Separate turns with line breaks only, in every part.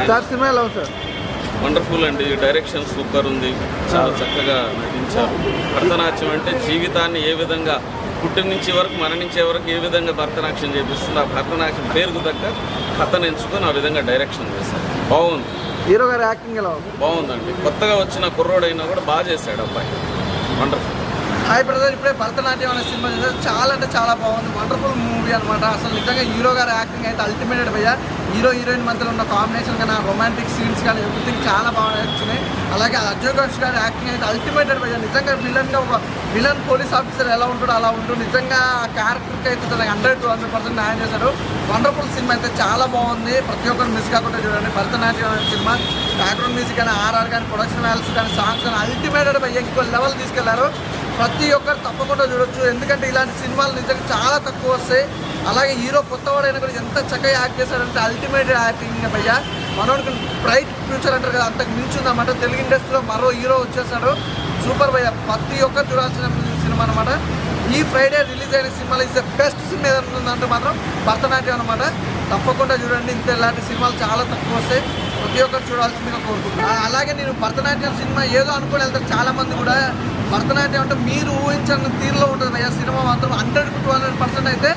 Sir cinema ఎలా ఉంది sir?
Wonderful అండి. డైరెక్షన్ సూపర్ ఉంది, చాలా చక్కగా నటించారు. భరతనాట్యం అంటే జీవితాన్ని ఏ విధంగా పుట్టిన నుంచి వరకు మరణించే వరకు ఏ విధంగా భరతనాట్యం చేపిస్తుంది, ఆ భరతనాట్యం పేరుకు తగ్గ కథను ఎంచుకొని ఆ విధంగా డైరెక్షన్ చేశారు. బాగుంది.
హీరో గారి యాక్టింగ్ ఎలా ఉంది?
బాగుందండి. కొత్తగా వచ్చిన కుర్రోడైనా కూడా బాగా చేశాడు అబ్బాయి. వండర్ఫుల్.
హాయ్ బ్రదర్, ఇప్పుడే భరతనాట్యం అనే సినిమా చేశారు. చాలా అంటే చాలా బాగుంది. వండర్ఫుల్ మూవీ అనమాట. అసలు నిజంగా హీరో గారి యాక్టింగ్ అయితే అల్టిమేటెడ్ భయ్యా. హీరో హీరోయిన్ మధ్యలో ఉన్న కాంబినేషన్ కానీ రొమాంటిక్ సీన్స్ కానీ ఎవ్రీథింగ్ చాలా బాగా నచ్చున్నాయి. అలాగే అజయ్ ఘోష్ గారి యాక్టింగ్ అయితే అల్టిమేటెడ్ భయ్యా. నిజంగా విలన్గా ఒక విలన్ పోలీస్ ఆఫీసర్ ఎలా ఉంటాడో అలా ఉంటుంది. నిజంగా ఆ క్యారెక్టర్కి అయితే తనకి 100-200% న్యాయం చేశాడు. వండర్ఫుల్ సినిమా అయితే చాలా బాగుంది. ప్రతి ఒక్కరు మిస్ కాకుండా చూడండి. భరతనాట్యం అనే సినిమా బ్యాక్గ్రౌండ్ మ్యూజిక్ కానీ ఆర్ఆర్ కానీ ప్రొడక్షన్ వాల్యూస్ కానీ సాంగ్స్ కానీ అల్టిమేటెడ్ భయ్యా. ఇంకో లెవెల్ తీసుకెళ్లారు. ప్రతి ఒక్కరు తప్పకుండా చూడొచ్చు. ఎందుకంటే ఇలాంటి సినిమాలు నిజంగా చాలా తక్కువ వస్తాయి. అలాగే హీరో కొత్తవాడైనా కూడా ఎంత చక్కగా యాక్ట్ చేశాడంటే అల్టిమేట్ యాక్టింగ్ భయ్యా. మనోడికి బ్రైట్ ఫ్యూచర్ అంటారు కదా, అంతకు మించి ఉందన్నమాట. తెలుగు ఇండస్ట్రీలో మరో హీరో వచ్చేసాడు. సూపర్ భయ్యా. ప్రతి ఒక్కరు చూడాల్సిన సినిమా అనమాట. ఈ ఫ్రైడే రిలీజ్ అయిన సినిమాలో ఇస్ ద బెస్ట్ సినిమా ఏదైనా ఉందంటే మాత్రం భరతనాట్యం అనమాట. తప్పకుండా చూడండి. ఇంత ఇలాంటి సినిమాలు చాలా తక్కువ వస్తాయి. ప్రతి ఒక్కరు చూడాల్సిందిగా కోరుకుంటున్నాను. అలాగే నేను భరతనాట్యం సినిమా ఏదో అనుకుని వెళ్తారు చాలామంది కూడా. భరతనాట్యం అంటే మీరు ఊహించిన తీరులో ఉంటుంది భయ్యా. సినిమా మాత్రం 100-200% అయితే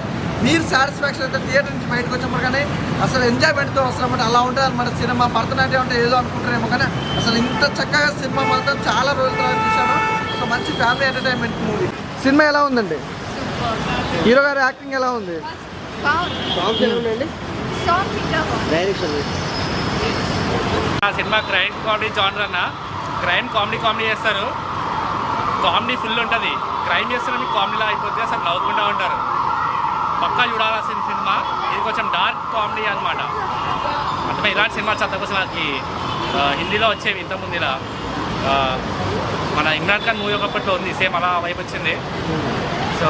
మీరు సాటిస్ఫాక్షన్ అయితే థియేటర్ నుంచి బయటకు వచ్చినప్పుడు కానీ అసలు ఎంజాయ్మెంట్తో వస్తారన్నమాట. అలా ఉంటుంది అన్నమాట సినిమా. భరతనాట్యం అంటే ఏదో అనుకుంటారేమో కానీ అసలు ఇంత చక్కగా సినిమా మాత్రం చాలా రోజుల తర్వాత చూశాను. ఒక మంచి ఫ్యామిలీ ఎంటర్టైన్మెంట్ మూవీ. సినిమా ఎలా ఉందండి? హీరో గారి యాక్టింగ్ ఎలా ఉంది?
సినిమా క్రైమ్ కామెడీ జానర్ అన్న. క్రైమ్ కామెడీ చేస్తారు. కామెడీ ఫుల్ ఉంటుంది. క్రైమ్ చేస్తున్న మీకు కామెడీలా అయిపోతే అసలు నవ్వుకుంటూ ఉంటారు. పక్కా చూడాల్సిన సినిమా ఇది. కొంచెం డార్క్ కామెడీ అనమాట. మొత్తం ఇలాంటి సినిమా కోసం నాకు హిందీలో వచ్చేవి ఇంతకుముందు. ఇలా మన ఇమ్రాన్ ఖాన్ మూవీ ఒకప్పట్లో ఉంది, సేమ్ అలా వైపు వచ్చింది. సో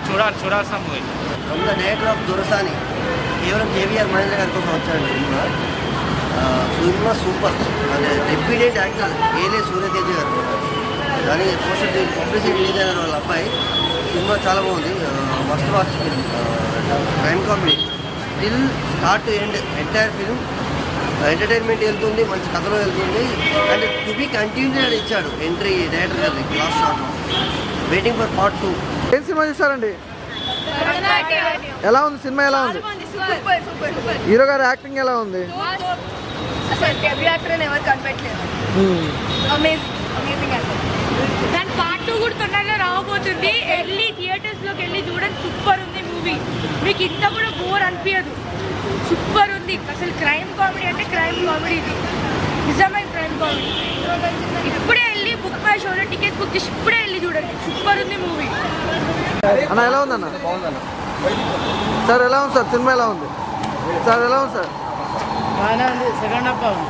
చూడాల్సిన movie.
From the director of Dorasani కేవలం కేవీఆర్ మహేంద్ర గారి కోసం వచ్చాడు సినిమా. Cinema super. అంటే డెబ్యూటెంట్ యాక్టర్ ఏలే సూర్యతేజ గారు. దాని పోస్టర్ పబ్లిసిటీ రిలీజ్ అయిన వాళ్ళ అబ్బాయి. సినిమా చాలా బాగుంది. Must watch film. Crime comedy till start to end entire film entertainment వెళ్తుంది, మంచి కథలో వెళ్తుంది. అండ్ టు బి కంటిన్యూడ్ ఇచ్చాడు ఎంట్రీ డైరెక్టర్ గారి last shot. Waiting for part 2.
ఏం సినిమా చూస్తారండి? ఎలా ఉంది సినిమా? ఎలా ఉంది? హీరో గారి యాక్టింగ్ ఎలా ఉంది?
దాని పార్ట్ 2 కూడా తొందరగా రాబోతుంది. వెళ్ళి థియేటర్స్లోకి వెళ్ళి చూడండి. సూపర్ ఉంది మూవీ. మీకు ఇంత కూడా బోర్ అనిపించదు. సూపర్ ఉంది అసలు. క్రైమ్ కామెడీ అంటే క్రైమ్ కామెడీ. ఇది నిజమైన క్రైమ్ కామెడీ. ఇప్పుడే వెళ్ళి బుక్ మై షోలో టికెట్స్ బుక్ చేసి ఇప్పుడే వెళ్ళి చూడండి. సూపర్ ఉంది మూవీ.
అన్న ఎలా ఉందన్న? సార్ ఎలా ఉంది సార్? సినిమా ఎలా ఉంది సార్? ఎలా ఉంది సార్?
బాగానే ఉంది. సెకండ్ హాఫ్ బాగుంది.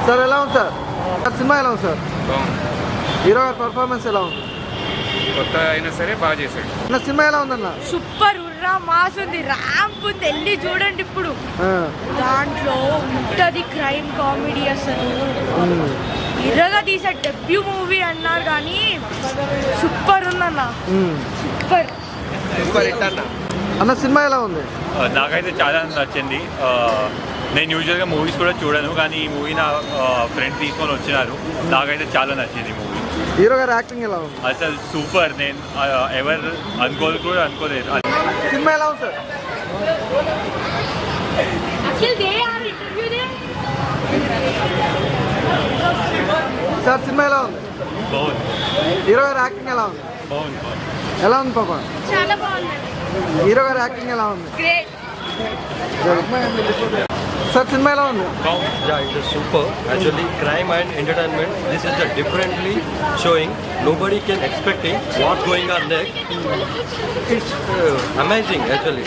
సార్ ఎలా ఉంది సార్? సినిమా ఎలా ఉంది సార్? హీరో గారి పర్ఫార్మెన్స్ ఎలా ఉంది?
కొత్త అయినా సరే బాగా చేశాడు.
అన్న సినిమా ఎలా ఉందన్న?
సూపర్ ఉర్రా మాస్ ఉంది. ర్యాంప్ ఉంది. వెళ్ళి చూడండి. ఇప్పుడు దాంట్లో ఉంటది క్రైమ్ కామెడీ. అసలు ఇరగా తీసే డెబ్యూ మూవీ అన్నారు కానీ సూపర్ ఉందన్న. సూపర్
హిట్ అన్న. సినిమా ఎలా ఉంది?
నాకైతే చాలా నచ్చింది. నేను యూజువల్గా మూవీస్ కూడా చూడను, కానీ ఈ మూవీ నా ఫ్రెండ్ తీసుకొని వచ్చినారు. నాకైతే చాలా నచ్చింది మూవీ.
హీరో గారి యాక్టింగ్ ఎలా ఉంది?
అసలు సూపర్. నేను ఎవరు అనుకోలేదు.
సినిమా ఎలా ఉంది సార్? సినిమా ఎలా ఉంది?
బాగుంది.
హీరో గారి యాక్టింగ్ ఎలా ఉంది?
బాగుంది.
చాలా బాగుంది.
హీరో గారి యాక్టింగ్ ఎలా ఉంది?
గ్రేట్.
సార్ సినిమా ఎలా ఉంది?
Yeah, it is super. Actually, crime and entertainment. This is the differently showing. Nobody can expecting what's going on next. It's amazing actually.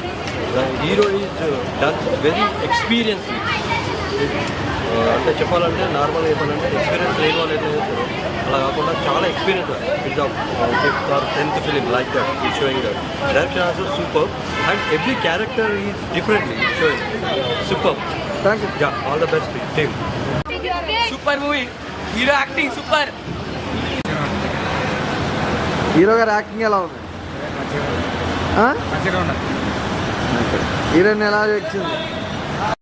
The hero is done very experienced. అంటే చెప్పాలంటే నార్మల్గా చెప్పాలంటే experience లేని వాళ్ళు ఎట్లా చేస్తారు అలా కాకుండా చాలా experience. It's 5th or 10th film like that is showing that. Direction also super and every character is differently is sowing super.
Thank you.
Yeah, all the best team.
Super movie. Hero acting super.
Hero గారి acting ఎలా ఉంది? Heroine ఎలా వచ్చింది?